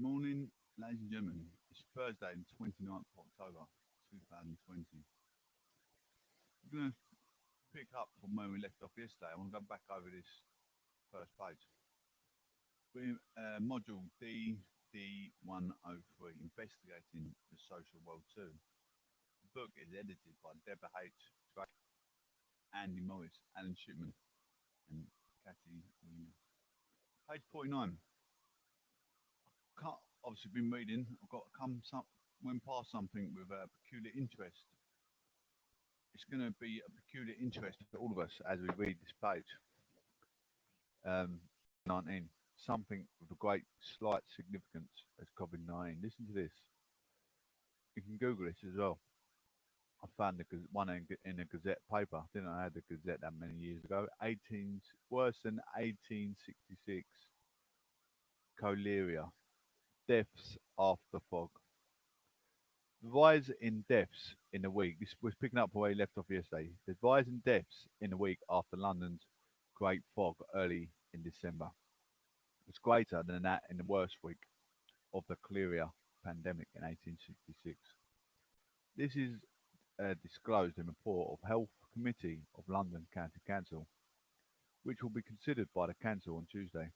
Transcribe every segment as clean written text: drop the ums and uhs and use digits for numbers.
Morning, ladies and gentlemen. It's Thursday, the 29th of October 2020. We're going to pick up from where we left off yesterday. I want to go back over this first page. We're module DD103, Investigating the Social World 2. The book is edited by Deborah Drake.Andy, Alan Shipman, and Katy. Page 49. Obviously been reading. I've got went past something with a peculiar interest. It's going to be a peculiar interest for all of us as we read this page. 19. Something with a great slight significance as COVID-19. Listen to this. You can Google this as well. I found one in a Gazette paper. Didn't know I had the Gazette that many years ago. Worse than 1866. Cholera. Deaths after fog. The rise in deaths in a week. This was picking up where he left off yesterday. The rise in deaths in a week after London's Great Fog early in December was greater than that in the worst week of the cholera pandemic in 1866. This is disclosed in a report of Health Committee of London County Council, which will be considered by the Council on Tuesday.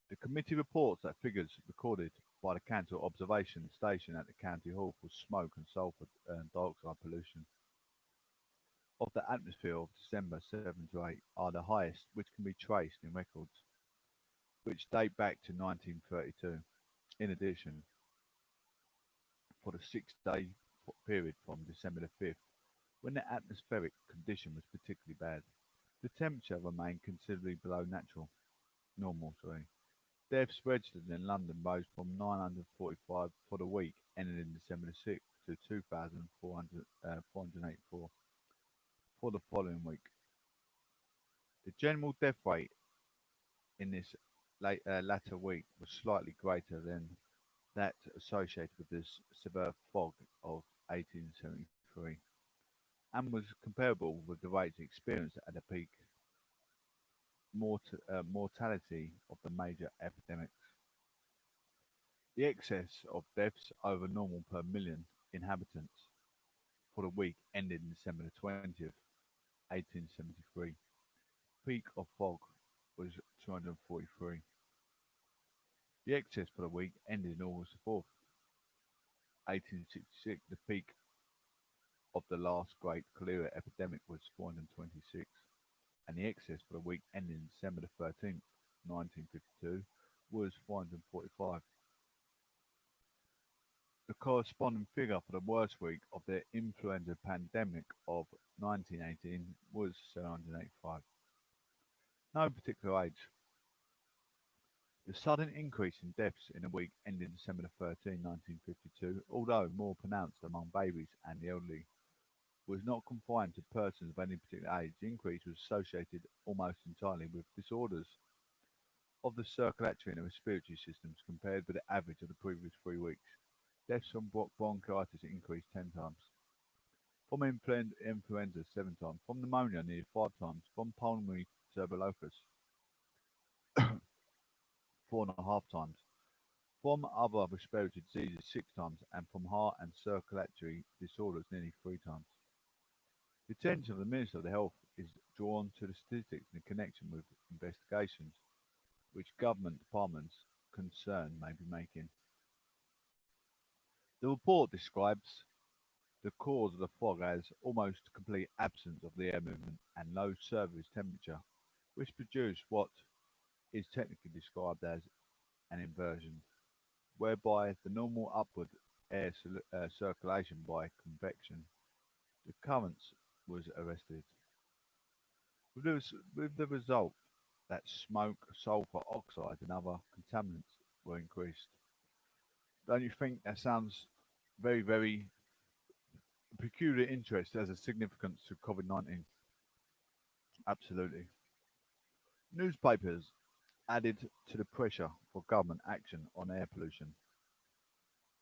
The committee reports that figures recorded by the Council Observation Station at the County Hall for smoke and sulphur dioxide pollution of the atmosphere of December 7 to 8 are the highest which can be traced in records, which date back to 1932. In addition, for the 6-day period from December the 5th, when the atmospheric condition was particularly bad, the temperature remained considerably below normal. Deaths registered in London rose from 945 for the week ending in December 6 to 2,484 for the following week. The general death rate in this latter week was slightly greater than that associated with the severe fog of 1873 and was comparable with the rates experienced at the peak mortality of the major epidemics. The excess of deaths over normal per million inhabitants for the week ended December 20th, 1873. Peak of fog was 243. The excess for the week ended August 4th, 1866. The peak of the last great cholera epidemic was 426. And the excess for the week ending December 13th, 1952 was 445. The corresponding figure for the worst week of the influenza pandemic of 1918 was 785. No particular age. The sudden increase in deaths in the week ending December 13, 1952, although more pronounced among babies and the elderly, was not confined to persons of any particular age. The increase was associated almost entirely with disorders of the circulatory and respiratory systems compared with the average of the previous 3 weeks. Deaths from bronchitis increased 10 times. From influenza 7 times. From pneumonia nearly 5 times. From pulmonary tuberculosis 4.5 times. From other respiratory diseases 6 times. And from heart and circulatory disorders nearly 3 times. The attention of the Minister of Health is drawn to the statistics in connection with investigations which government departments concerned may be making. The report describes the cause of the fog as almost complete absence of the air movement and low surface temperature, which produced what is technically described as an inversion, whereby the normal upward air circulation by convection, the currents was arrested, with the result that smoke, sulphur oxides and other contaminants were increased. Don't you think that sounds very, very peculiar interest as a significance to COVID-19? Absolutely. Newspapers added to the pressure for government action on air pollution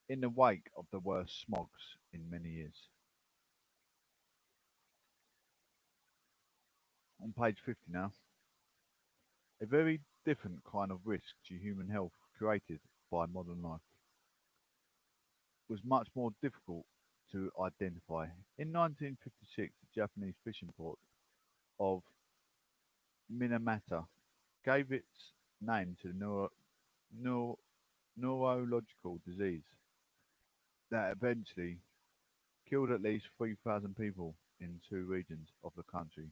in the wake of the worst smogs in many years. On page 50 now. A very different kind of risk to human health created by modern life was much more difficult to identify. In 1956, the Japanese fishing port of Minamata gave its name to the neuro- neurological disease that eventually killed at least 3,000 people in two regions of the country.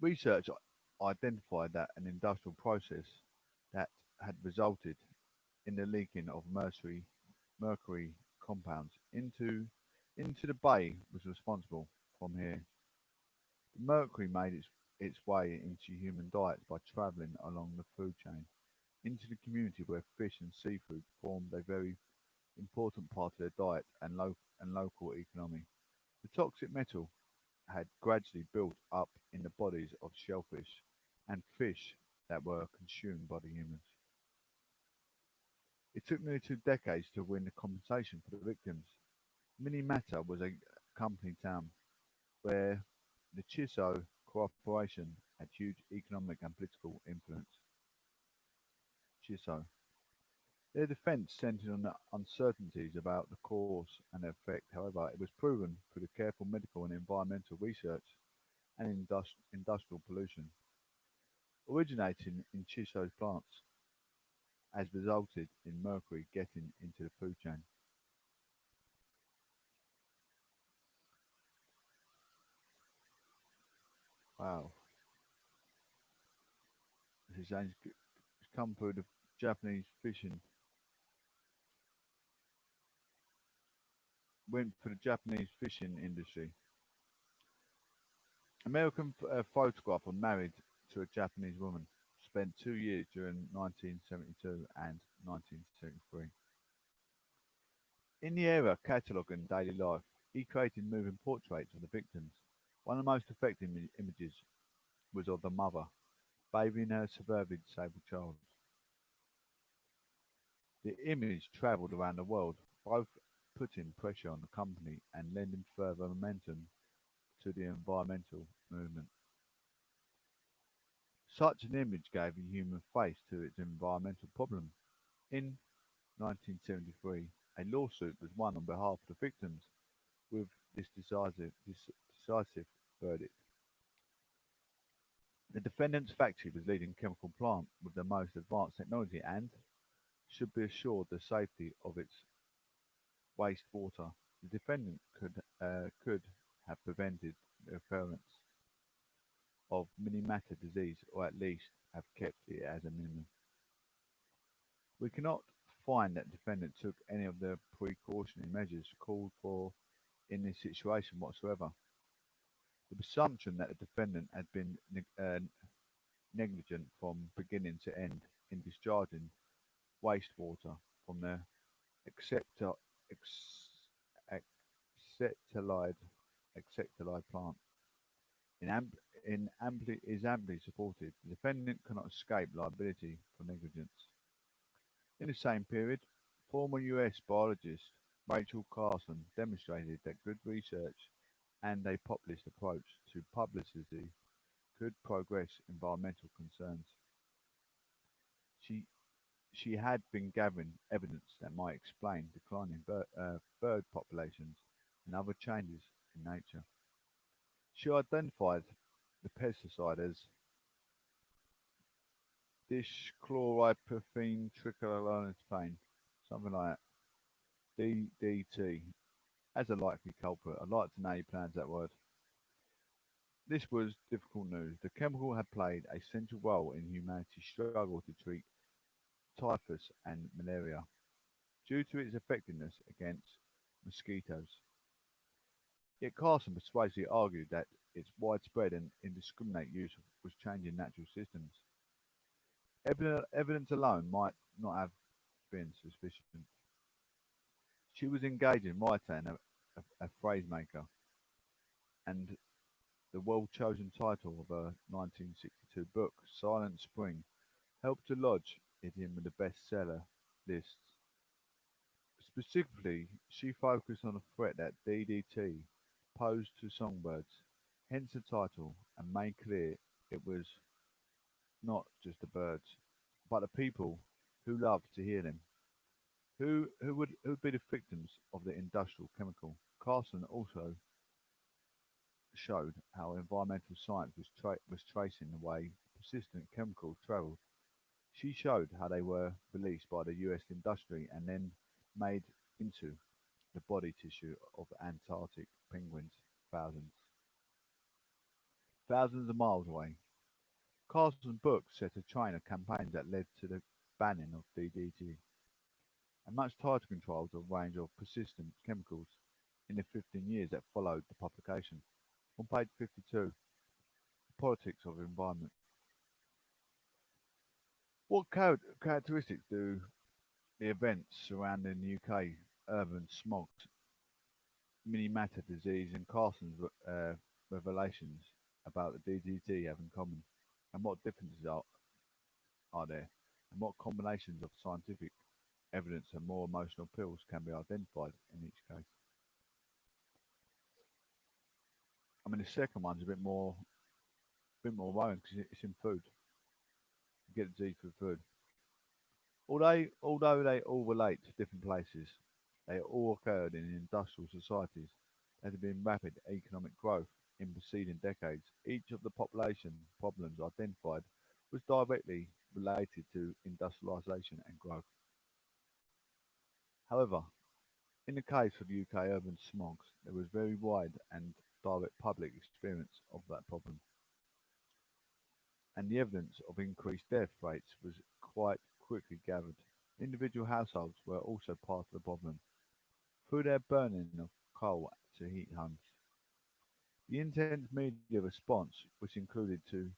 Research identified that an industrial process that had resulted in the leaking of mercury compounds into the bay was responsible. From here, the mercury made its way into human diets by travelling along the food chain into the community where fish and seafood formed a very important part of their diet and local economy. The toxic metal had gradually built up in the bodies of shellfish and fish that were consumed by the humans. It took nearly 2 decades to win the compensation for the victims. Minamata was a company town where the Chiso Corporation had huge economic and political influence. Chiso. Their defence centred on the uncertainties about the cause and effect. However, it was proven through the careful medical and environmental research and industrial pollution originating in Chiso's plants has resulted in mercury getting into the food chain. Wow, this is it's come through the Japanese fishing, went for the Japanese fishing industry. American photographer married to a Japanese woman, spent 2 years during 1972 and 1973. In the era cataloguing daily life, he created moving portraits of the victims. One of the most affecting images was of the mother bathing her severely disabled child. The image travelled around the world, both putting pressure on the company and lending further momentum to the environmental movement. Such an image gave a human face to its environmental problem. In 1973, a lawsuit was won on behalf of the victims with this decisive verdict. The defendant's factory was leading chemical plant with the most advanced technology and should be assured the safety of its wastewater. The defendant could have prevented the occurrence of mini-matter disease or at least have kept it as a minimum. We cannot find that the defendant took any of the precautionary measures called for in this situation whatsoever. The presumption that the defendant had been negligent from beginning to end in discharging wastewater from the acceptor, acceptolide, acceptolide plant in is amply supported. The defendant cannot escape liability for negligence. In the same period, former US biologist Rachel Carson demonstrated that good research and a populist approach to publicity could progress environmental concerns. She she had been gathering evidence that might explain declining bird populations and other changes in nature. She identified the pesticide as dischlorophene trichloroethane, something like that, DDT, as a likely culprit. I'd like to know how you pronounce that word. This was difficult news. The chemical had played a central role in humanity's struggle to treat typhus and malaria due to its effectiveness against mosquitoes. Yet Carson persuasively argued that its widespread and indiscriminate use was changing natural systems. Evidence alone might not have been sufficient. She was engaged in writing a phrase maker, and the well-chosen title of her 1962 book, Silent Spring, helped to lodge it in the bestseller lists. Specifically, she focused on the threat that DDT posed to songbirds, hence the title, and made clear it was not just the birds, but the people who loved to hear them. Who would be the victims of the industrial chemical? Carson also showed how environmental science was tracing the way persistent chemicals travelled. She showed how they were released by the US industry and then made into the body tissue of Antarctic penguins thousands, thousands of miles away. Carson's book set a train of campaigns that led to the banning of DDT and much tighter controls of a range of persistent chemicals in the 15 years that followed the publication. On page 52, the politics of environment. What characteristics do the events surrounding the UK urban smog, mini matter disease, and Carson's revelations about the DDT have in common? And what differences are there? And what combinations of scientific evidence and more emotional pills can be identified in each case? I mean, the second one's a bit more worrying because it's in food. You get the disease through food. Although they all relate to different places, they all occurred in industrial societies that had been rapid economic growth in preceding decades. Each of the population problems identified was directly related to industrialization and growth. However, in the case of UK urban smogs, there was very wide and direct public experience of that problem, and the evidence of increased death rates was quite quickly gathered. Individual households were also part of the problem, through their burning of coal to heat homes. The intense media response, which included to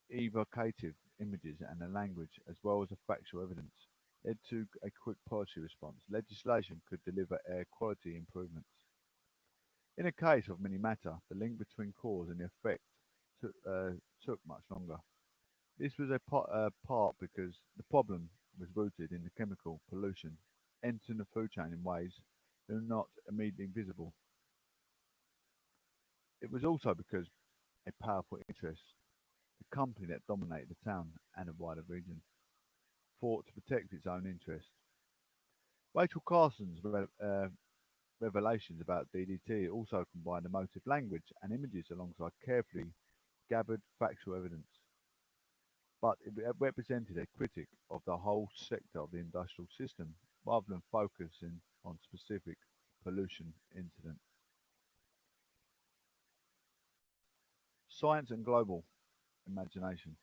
evocative images and a language as well as the factual evidence, led to a quick policy response. Legislation could deliver air quality improvements. In a case of mini matter, the link between cause and effect took, uh, took much longer. This was part because the problem was rooted in the chemical pollution entering the food chain in ways that are not immediately visible. It was also because a powerful interest, the company that dominated the town and the wider region, fought to protect its own interests. Rachel Carson's revelations about DDT also combined emotive language and images alongside carefully gathered factual evidence, but it represented a critic of the whole sector of the industrial system rather than focusing on specific pollution incidents. Science and global imagination.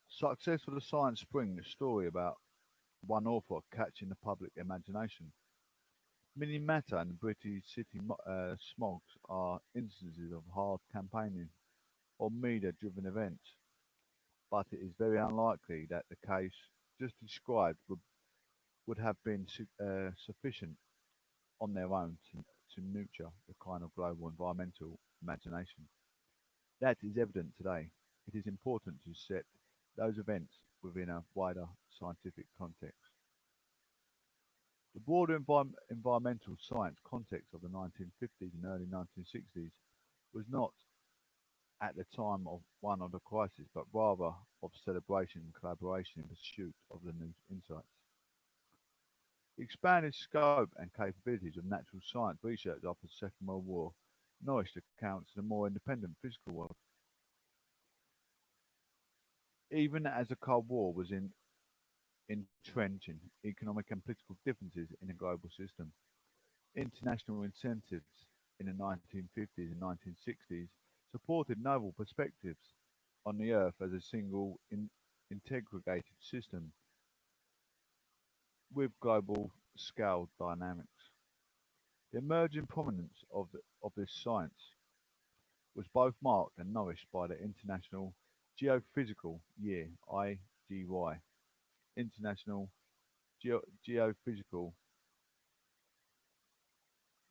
Success for the science spring, the story about one author catching the public imagination. Mini Matter and the British city smogs are instances of hard campaigning or media-driven events, but it is very unlikely that the case just described would have been sufficient on their own to nurture the kind of global environmental imagination that is evident today. It is important to set those events within a wider scientific context. The broader environmental science context of the 1950s and early 1960s was not at the time of one of the crisis, but rather of celebration and collaboration in pursuit of the new insights. The expanded scope and capabilities of natural science research after the Second World War nourished accounts of a more independent physical world. Even as the Cold War was entrenching economic and political differences in a global system, international incentives in the 1950s and 1960s supported novel perspectives on the Earth as a single integrated system with global scale dynamics. The emerging prominence of this science was both marked and nourished by the International Geophysical Year (IGY), International Geophysical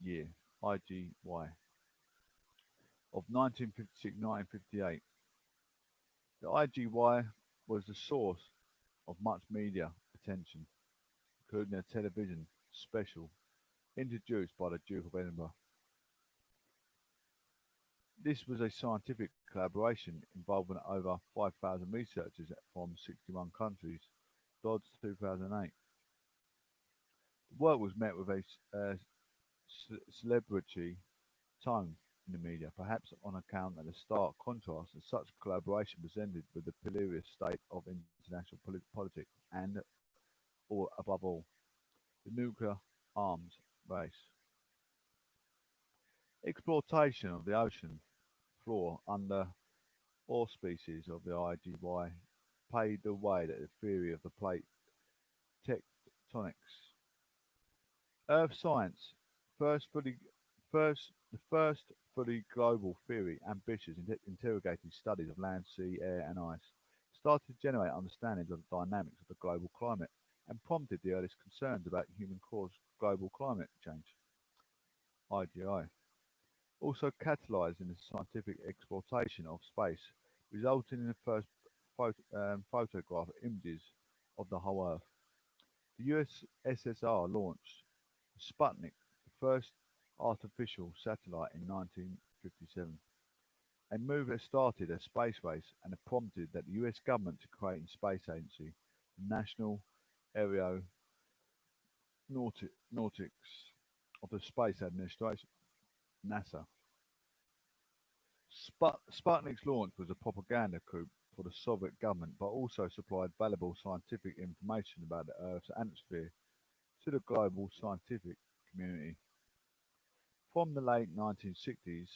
Year (IGY) of 1956-1958. The IGY was the source of much media attention, including a television special introduced by the Duke of Edinburgh. This was a scientific collaboration involving over 5,000 researchers from 61 countries. Dodds 2008. The work was met with a celebrity tone in the media, perhaps on account of the stark contrast that such collaboration presented with the precarious state of international politics and, or above all, the nuclear arms race. Exploitation of the ocean floor under auspices of the IGY paved the way that the theory of the plate tectonics. Earth science, first fully, the first fully global theory, ambitious, interrogating studies of land, sea, air, and ice, started to generate understandings of the dynamics of the global climate and prompted the earliest concerns about human-caused global climate change (IGI). Also catalysed in the scientific exploitation of space, resulting in the first photograph images of the whole Earth. The USSR launched Sputnik, the first artificial satellite in 1957, a move that started a space race and prompted that the US government to create a space agency, the National Aeronautics of the Space Administration (NASA). Sputnik's launch was a propaganda coup for the Soviet government, but also supplied valuable scientific information about the Earth's atmosphere to the global scientific community. From the late 1960s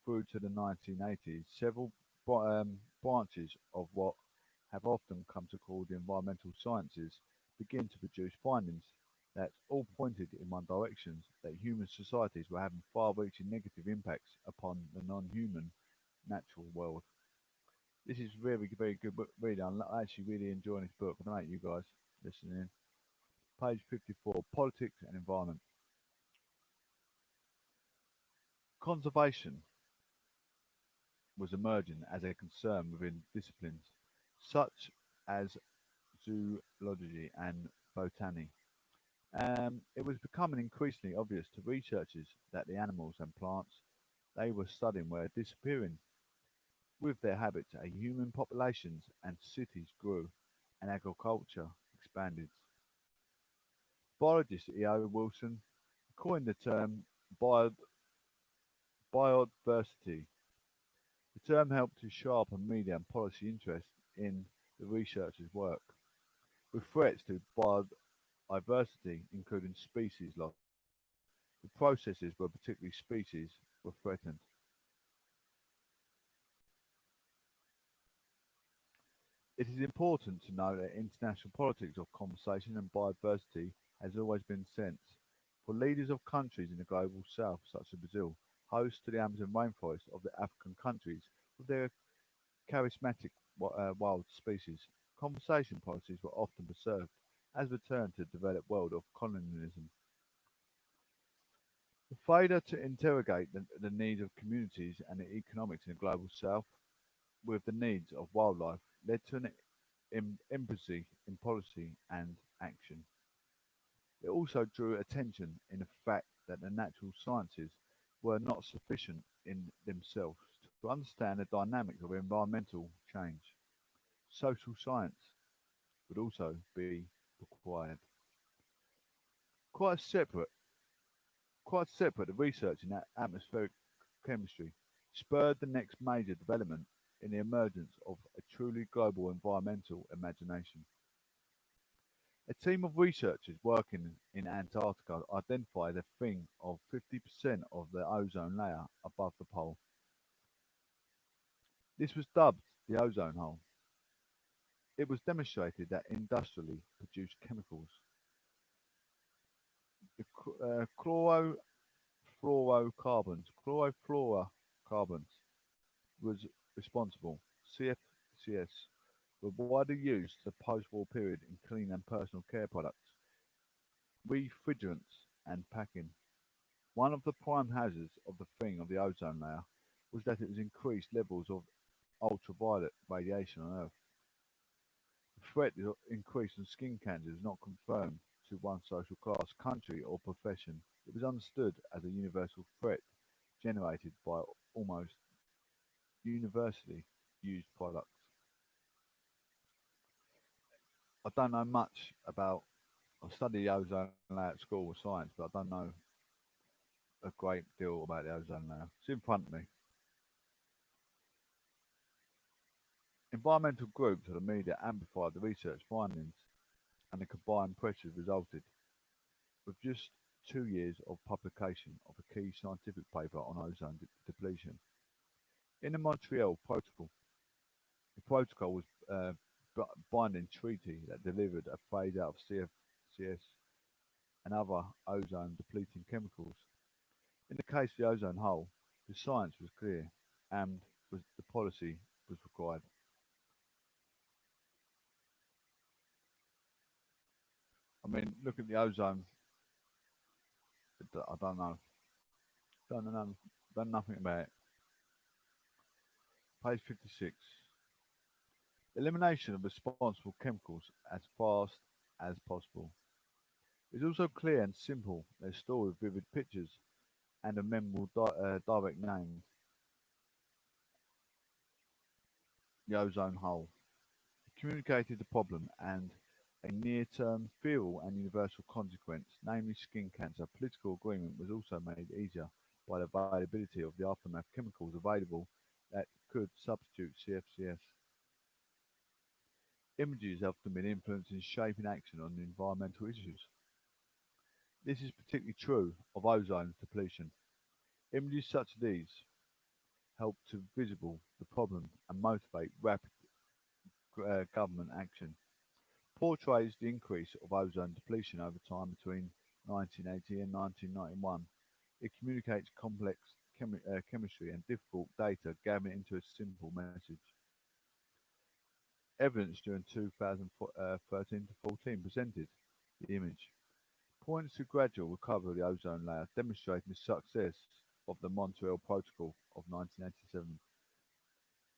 through to the 1980s, several branches of what have often come to call the environmental sciences began to produce findings that all pointed in one direction, that human societies were having far-reaching negative impacts upon the non-human natural world. This is very, very good book reading. I'm actually really enjoying this book. I don't know about you guys listening in. Page 54, Politics and Environment. Conservation was emerging as a concern within disciplines such as zoology and botany. It was becoming increasingly obvious to researchers that the animals and plants they were studying were disappearing. With their habits, human populations and cities grew, and agriculture expanded. Biologist E. O. Wilson coined the term bio- biodiversity. The term helped to sharpen media and policy interest in the researchers' work, with threats to biodiversity, including species loss. The processes where particular species were threatened. It is important to note that international politics of conservation and biodiversity has always been sense. For leaders of countries in the global south, such as Brazil, host to the Amazon rainforest of the African countries with their charismatic wild species, conservation policies were often preserved as return to the developed world of colonialism. The failure to interrogate the needs of communities and the economics in the global south with the needs of wildlife led to an imbalanced in policy and action. It also drew attention in the fact that the natural sciences were not sufficient in themselves to understand the dynamics of environmental change. Social science would also be required. Quite separate, quite separate, the research in atmospheric chemistry spurred the next major development in the emergence of a truly global environmental imagination. A team of researchers working in Antarctica identified a thing of 50% of the ozone layer above the pole. This was dubbed the ozone hole. It was demonstrated that industrially produced chemicals, the chlorofluorocarbons was responsible. CFCs were widely used the post-war period in clean and personal care products, refrigerants, and packing. One of the prime hazards of the thing of the ozone layer was that it was increased levels of ultraviolet radiation on Earth. The threat of increase in skin cancer is not confirmed to one social class, country, or profession. It was understood as a universal threat generated by almost universally used products. I don't know much about. I studied ozone layer at school with science, but I don't know a great deal about the ozone layer. It's in front of me. Environmental groups of the media amplified the research findings, and the combined pressures resulted with just 2 years of publication of a key scientific paper on ozone depletion. In the Montreal Protocol, the protocol was a binding treaty that delivered a phase out of CFCs and other ozone depleting chemicals. In the case of the ozone hole, the science was clear and the policy was required. I mean, look at the ozone. I don't know. Don't know. Done nothing about it. Page 56. Elimination of responsible chemicals as fast as possible. It's also clear and simple. They're stored with vivid pictures and a memorable direct name, the ozone hole. It communicated the problem and a near-term theoretical and universal consequence, namely skin cancer. Political agreement was also made easier by the availability of the aftermath chemicals available that could substitute CFCs. Images have often been influenced in shaping action on environmental issues. This is particularly true of ozone depletion. Images such as these help to visible the problem and motivate rapid government action. Portrays the increase of ozone depletion over time between 1980 and 1991. It communicates complex chemistry and difficult data gathered into a simple message. Evidence during 2013 to 14 presented the image. Points to gradual recovery of the ozone layer, demonstrating the success of the Montreal Protocol of 1987.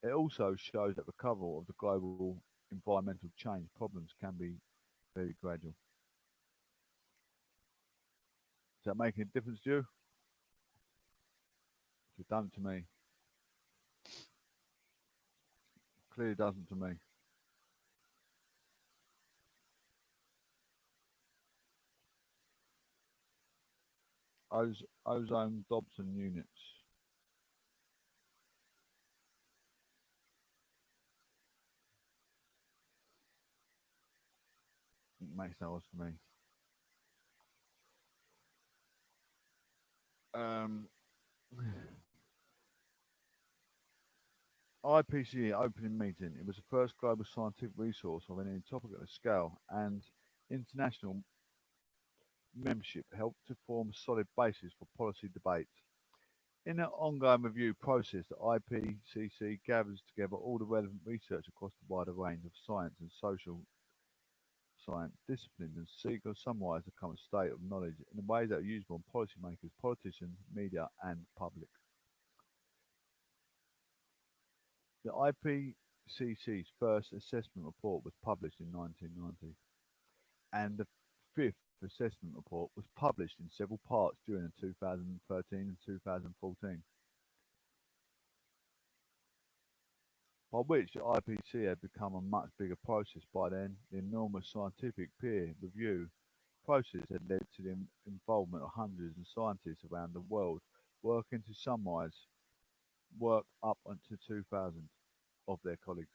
It also shows that recovery of the global environmental change problems can be very gradual. Is that making a difference to you? It doesn't to me. Clearly doesn't to me. Ozone Dobson units. It makes no odds to me. Um, IPCE opening meeting. It was the first global scientific resource of any topic at a scale, and international membership helped to form a solid basis for policy debate. In an ongoing review process, the IPCC gathers together all the relevant research across the wider range of science and social science disciplines and seek to summarise the current state of knowledge in ways that are usable on policymakers, politicians, media, and public. The IPCC's first assessment report was published in 1990, and the fifth assessment report was published in several parts during 2013 and 2014, by which the IPC had become a much bigger process by then. The enormous scientific peer review process had led to the involvement of hundreds of scientists around the world working to summarise work up until 2000 of their colleagues.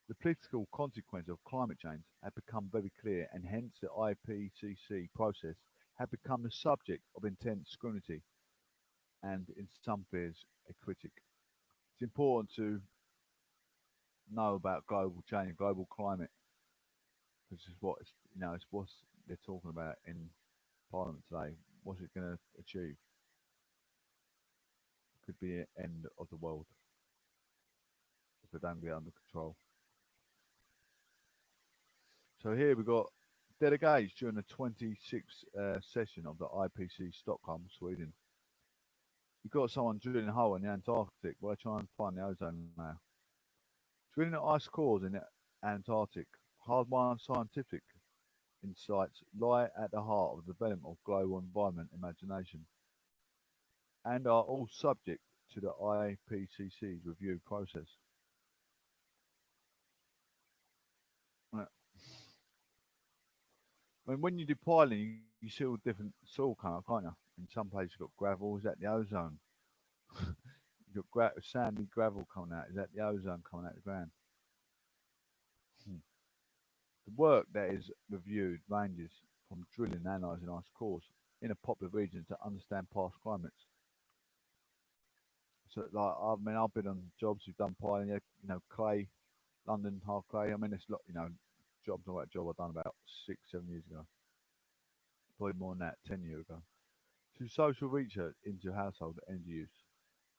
The political consequences of climate change had become very clear, and hence the IPCC process had become the subject of intense scrutiny and, in some fears, a critic. It's important to know about global change, global climate, because it's what it's what they're talking about in Parliament today. What's it going to achieve? Could be the end of the world if we don't get under control. So here we've got delegates during the 26th session of the IPC Stockholm, Sweden. You've got someone drilling a hole in the Antarctic while they try and find the ozone layer. Drilling the ice cores in the Antarctic, hard-won scientific insights lie at the heart of the development of global environment imagination and are all subject to the IPCC's review process. Uh, I mean, when you do piling, you see all different soil come up, can't you? In some places, you've got gravel. Is that the ozone? You've got sandy gravel coming out. Is that the ozone coming out of the ground? Hmm. The work that is reviewed ranges from drilling and analysing ice cores in a popular region to understand past climates. So, like, I mean, I've been on jobs who've done piling, clay, London, hard clay. I mean, it's jobs like that job I've done about 6, 7 years ago, probably more than that, 10 years ago. To social research into household energy use,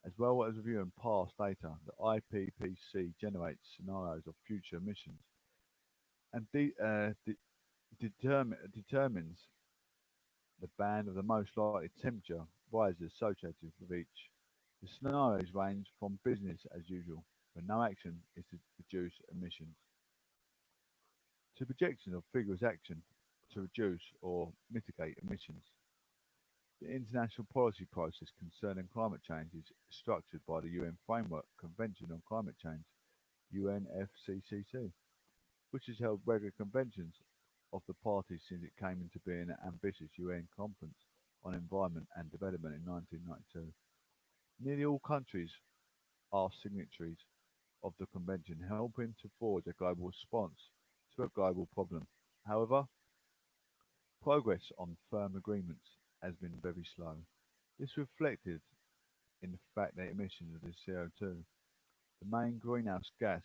as well as reviewing past data, the IPPC generates scenarios of future emissions and determines the band of the most likely temperature rises associated with each. The scenarios range from business as usual, where no action is to reduce emissions, to projections of vigorous action to reduce or mitigate emissions. The international policy process concerning climate change is structured by the UN Framework Convention on Climate Change, UNFCCC, which has held regular conventions of the parties since it came into being an ambitious UN conference on environment and development in 1992. Nearly all countries are signatories of the convention, helping to forge a global response to a global problem. However, progress on firm agreements has been very slow. This reflected in the fact that emissions of the CO2, the main greenhouse gas,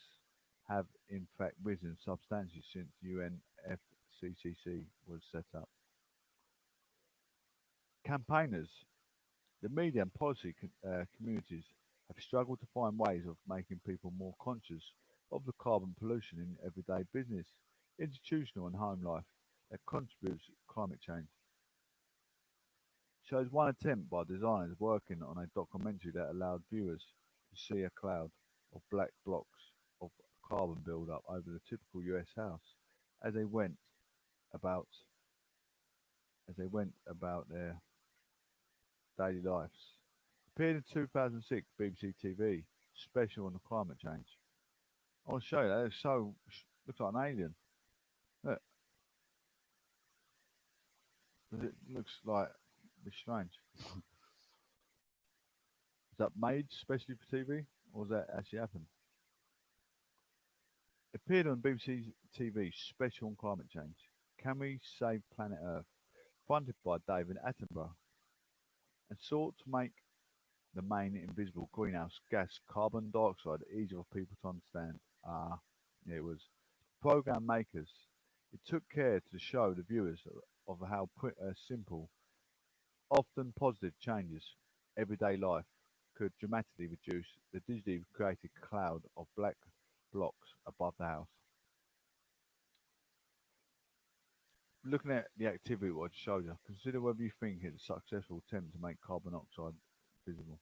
have in fact risen substantially since UNFCCC was set up. Campaigners, the media and policy communities have struggled to find ways of making people more conscious of the carbon pollution in everyday business, institutional and home life that contributes to climate change. Shows one attempt by designers working on a documentary that allowed viewers to see a cloud of black blocks of carbon build up over the typical US house as they went about about their daily lives. Appeared in 2006 BBC TV special on the climate change. I'll show you that. It's looks like an alien. Look, it looks like it's strange. Is that made specially for TV, or has that actually happened? Appeared on BBC TV special on climate change. Can we save planet Earth? Fronted by David Attenborough, and sought to make the main invisible greenhouse gas carbon dioxide easier for people to understand. Yeah, it was. Program makers. It took care to show the viewers of how simple, often positive changes everyday life could dramatically reduce the digitally created cloud of black blocks above the house. Looking at the activity what it shows you, consider whether you think it's a successful attempt to make carbon dioxide visible.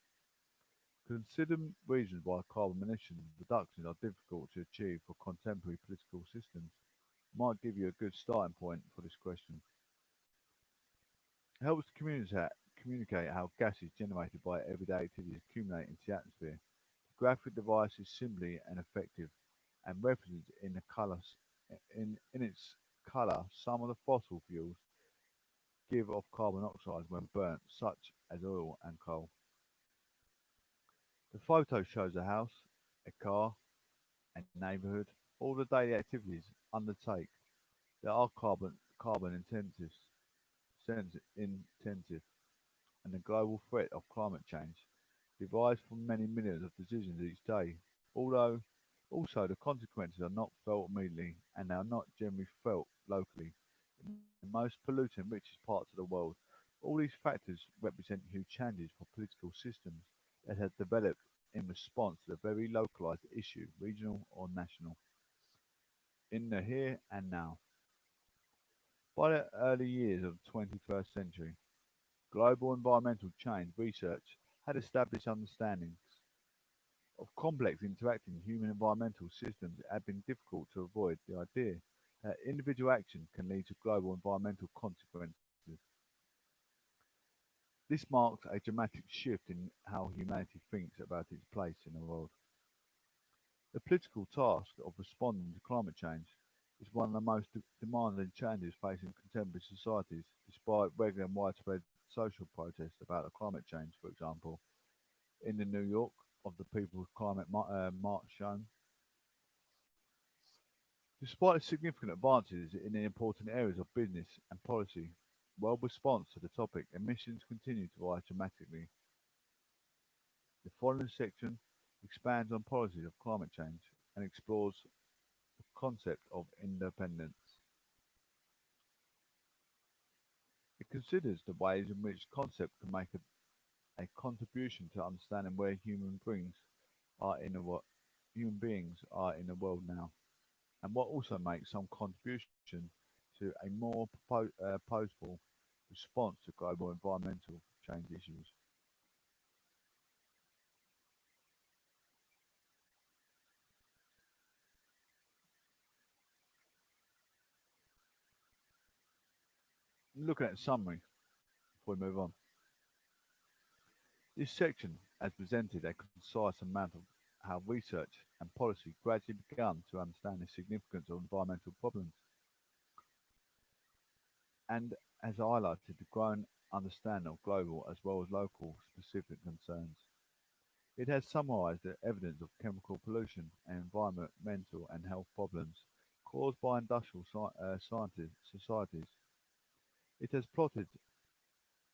Consider reasons why carbon emission reductions are difficult to achieve for contemporary political systems. Might give you a good starting point for this question. It helps to communicate how gases generated by everyday activities accumulate into the atmosphere. The graphic device is simply and effective, and represents in its colour some of the fossil fuels give off carbon dioxide when burnt, such as oil and coal. The photo shows a house, a car, a neighbourhood, all the daily activities undertake that are carbon intensive, and the global threat of climate change derives from many millions of decisions each day. Although also the consequences are not felt immediately and they are not generally felt locally in the most pollutant richest parts of the world. All these factors represent huge challenges for political systems that have developed in response to a very localized issue, regional or national, in the here and now. By the early years of the 21st century, global environmental change research had established understandings of complex interacting human environmental systems. It had been difficult to avoid the idea that individual action can lead to global environmental consequences. This marks a dramatic shift in how humanity thinks about its place in the world. The political task of responding to climate change is one of the most demanding challenges facing contemporary societies, despite regular and widespread social protests about the climate change, for example, in the New York of the People's Climate March shown. Despite significant advances in the important areas of business and policy, world response to the topic, emissions continue to rise dramatically. The following section expands on policies of climate change and explores the concept of independence. It considers the ways in which concept can make a contribution to understanding where human beings are in the world now, and what also makes some contribution to a more purposeful response to global environmental change issues. Looking at a summary before we move on. This section has presented a concise amount of how research and policy gradually begun to understand the significance of environmental problems and has highlighted the growing understanding of global as well as local specific concerns. It has summarized the evidence of chemical pollution and environmental and health problems caused by industrial societies. It has plotted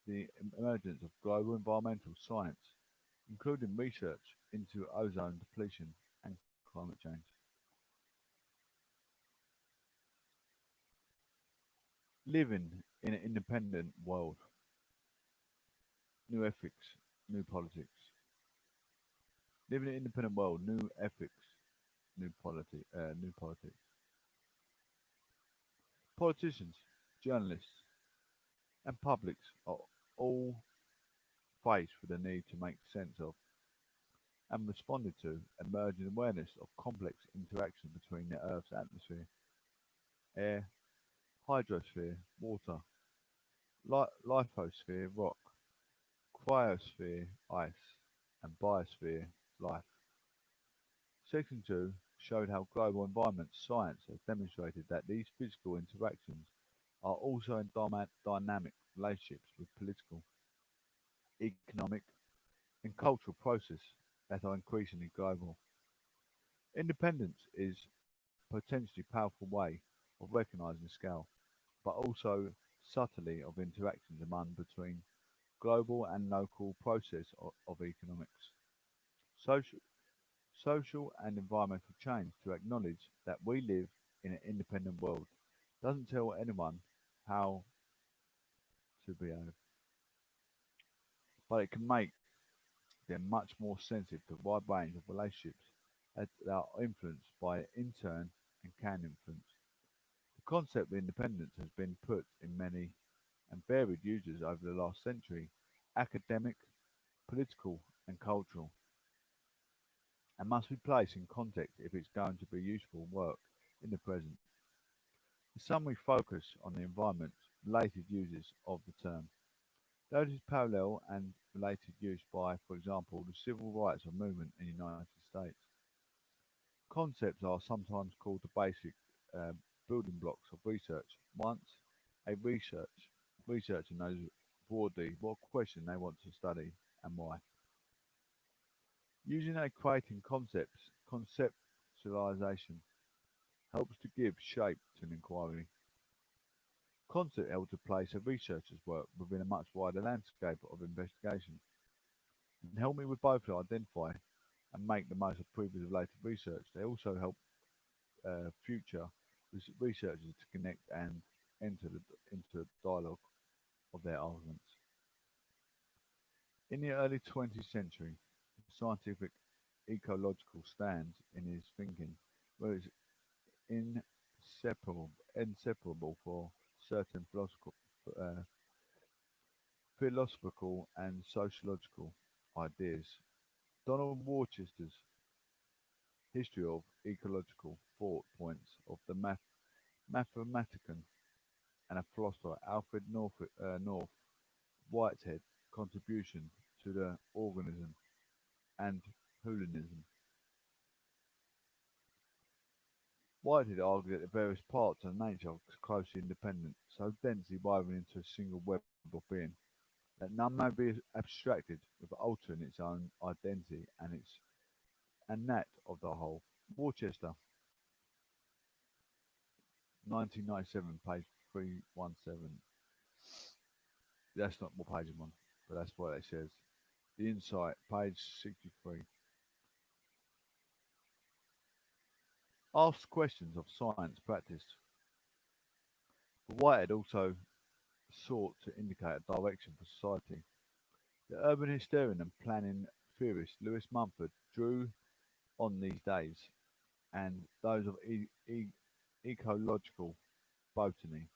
the emergence of global environmental science, including research into ozone depletion and climate change. Living in an independent world, new ethics, new politics. Living in an independent world, new ethics, new politics. Politicians, journalists, and publics are all faced with the need to make sense of and responded to emerging awareness of complex interaction between the Earth's atmosphere, air, hydrosphere, water, lithosphere, rock, cryosphere, ice, and biosphere, life. Section 2 showed how global environment science has demonstrated that these physical interactions are also in dynamic relationships with political, economic, and cultural processes that are increasingly global. Independence is potentially powerful way of recognizing the scale, but also subtly of interactions among between global and local process of economics, social, social and environmental change to acknowledge that we live in an independent world doesn't tell anyone how to behave, but it can make them much more sensitive to a wide range of relationships that are influenced by it in turn and can influence. The concept of independence has been put in many and varied uses over the last century, academic, political and cultural, and must be placed in context if it's going to be useful work in the present. The summary focus on the environment related uses of the term. Notice parallel and related use by, for example, the civil rights movement in the United States. Concepts are sometimes called the basic uh, building blocks of research. Once a researcher knows broadly what question they want to study and why. Using and creating concepts, conceptualization helps to give shape to an inquiry. Concept helps to place a researcher's work within a much wider landscape of investigation and help me with both to identify and make the most of previous related research. They also help future researchers to connect and into the dialogue of their arguments. In the early 20th century, scientific ecological stands in his thinking were inseparable for certain uh, philosophical and sociological ideas. Donald Worcester's history of ecological thought points of the mathematician and a philosopher Alfred North Whitehead Whitehead argued that the various parts of nature are closely independent, so densely woven into a single web of being, that none may be abstracted without altering its own identity and that of the whole. Worcester, 1997, page 317. That's not what page I'm on, but that's what it says. The Insight, page 63. Asks questions of science practice. But Whitehead also sought to indicate a direction for society. The urban historian and planning theorist Lewis Mumford drew on these days and those of ecological botany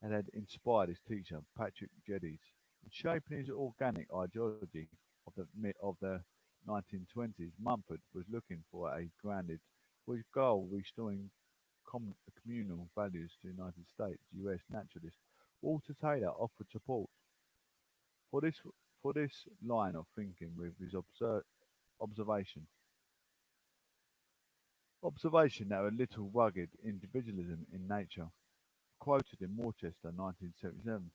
and had inspired his teacher Patrick Geddes in shaping his organic ideology of the 1920s. Mumford was looking for a grounded for his goal restoring communal values to United States. U.S. naturalist Walter Taylor offered support for this line of thinking with his observation observation that a little rugged individualism in nature, quoted in Worcester 1977.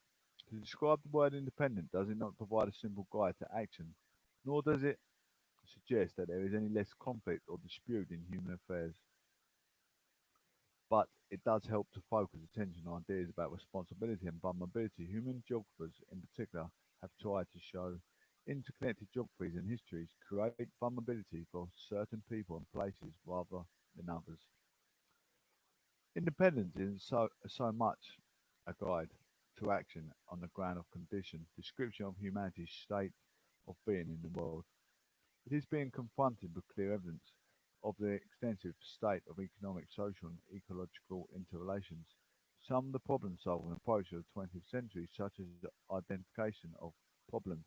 To describe the word independent does it not provide a simple guide to action, nor does it suggest that there is any less conflict or dispute in human affairs, but it does help to focus attention on ideas about responsibility and vulnerability. Human geographers, in particular, have tried to show interconnected geographies and histories create vulnerability for certain people and places rather than others. Independence is so much a guide to action on the ground of condition, description of humanity's state of being in the world. It is being confronted with clear evidence of the extensive state of economic, social, and ecological interrelations. Some of the problem-solving approach of the 20th century, such as the identification of problems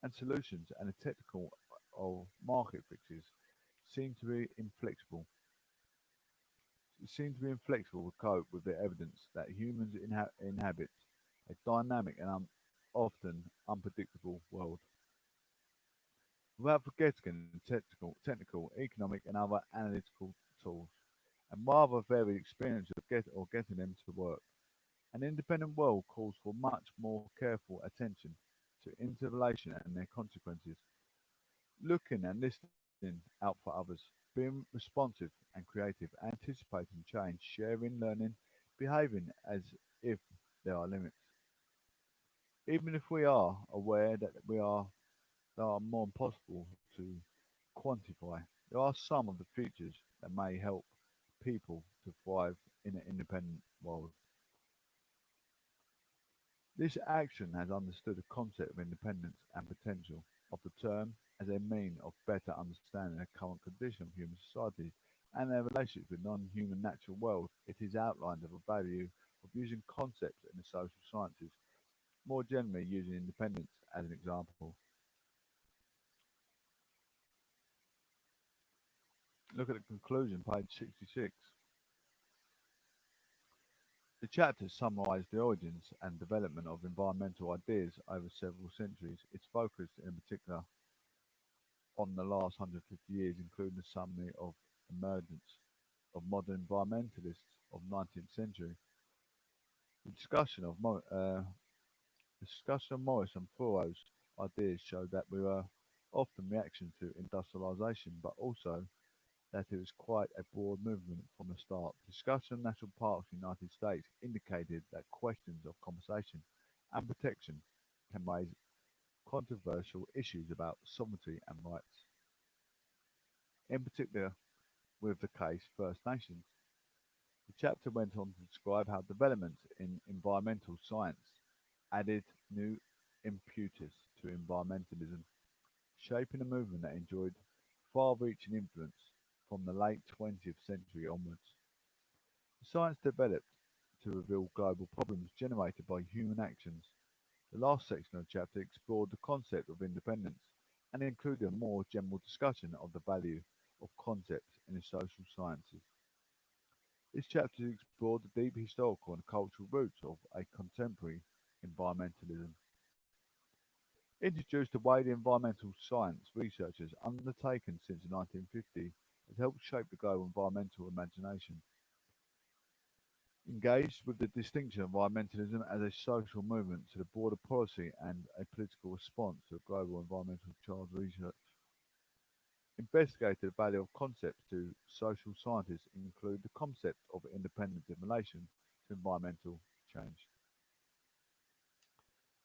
and solutions and the technical of market fixes, seem to be inflexible to cope with the evidence that humans inhabit a dynamic and often unpredictable world, without forgetting technical, economic, and other analytical tools, and rather varied experience of getting them to work. An independent world calls for much more careful attention to interrelation and their consequences, looking and listening out for others, being responsive and creative, anticipating change, sharing, learning, behaving as if there are limits. Even if we are aware that they are more impossible to quantify, there are some of the features that may help people to thrive in an independent world. This action has understood the concept of independence and potential of the term as a mean of better understanding the current condition of human societies and their relationships with non-human natural world. It is outlined of a value of using concepts in the social sciences, more generally using independence as an example. Look at the conclusion, page 66. The chapter summarized the origins and development of environmental ideas over several centuries. Its focus in particular on the last 150 years, including the summary of emergence of modern environmentalists of the 19th century. The discussion of Morris and Thoreau's ideas showed that we were often reaction to industrialization, but also that it was quite a broad movement from the start. Discussion of national parks in the United States indicated that questions of conservation and protection can raise controversial issues about sovereignty and rights, in particular with the case First Nations. The chapter went on to describe how developments in environmental science added new impetus to environmentalism, shaping a movement that enjoyed far-reaching influence from the late 20th century onwards. Science developed to reveal global problems generated by human actions. The last section of the chapter explored the concept of independence and included a more general discussion of the value of concepts in the social sciences. This chapter explored the deep historical and cultural roots of a contemporary environmentalism. Introduced the way the environmental science research has undertaken since the 1950s has helped shape the global environmental imagination. Engaged with the distinction of environmentalism as a social movement to the broader policy and a political response to global environmental child research. Investigated the value of concepts to social scientists include the concept of independence in relation to environmental change.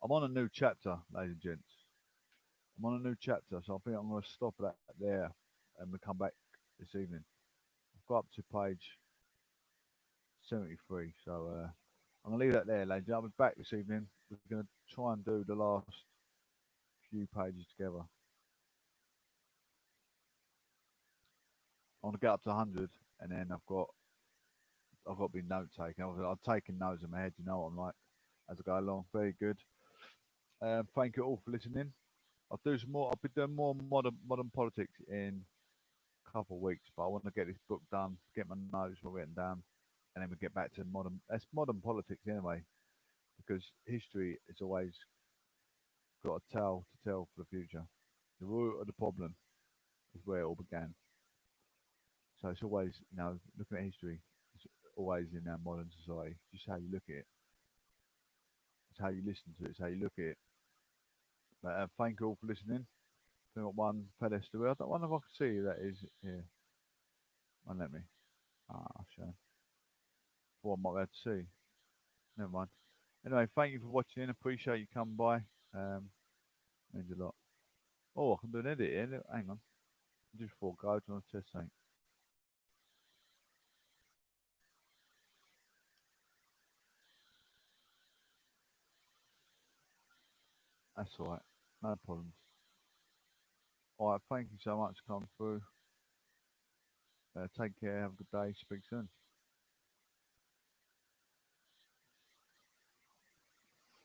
I'm on a new chapter, ladies and gents. I'm on a new chapter, so I think I'm going to stop that there and we'll come back this evening. I've got up to page 73, so I'm going to leave that there, ladies. I'll be back this evening. We're going to try and do the last few pages together. I want to get up to 100, and then I've got to be note taking. I've taken notes in my head. You know what I'm like as I go along. Very good. Thank you all for listening. I'll do some more. I'll be doing more modern politics in a couple of weeks, but I want to get this book done, get my notes all written down, and then we get back to modern. That's modern politics anyway, because history is always got a tale to tell for the future. The root of the problem is where it all began. So it's always, looking at history, it's always in our modern society. Just how you look at it, it's how you listen to it, it's how you look at it. But thank you all for listening. We've got one fella still. I don't wonder if I can see who that is here. Won't let me. Ah, shame. Thought I might be able to see. Never mind. Anyway, thank you for watching. Appreciate you coming by. Means a lot. Oh, I can do an edit here. Hang on. Just before I go, I want to test something. That's alright. No problems. Alright, thank you so much for coming through. Take care. Have a good day. Speak soon.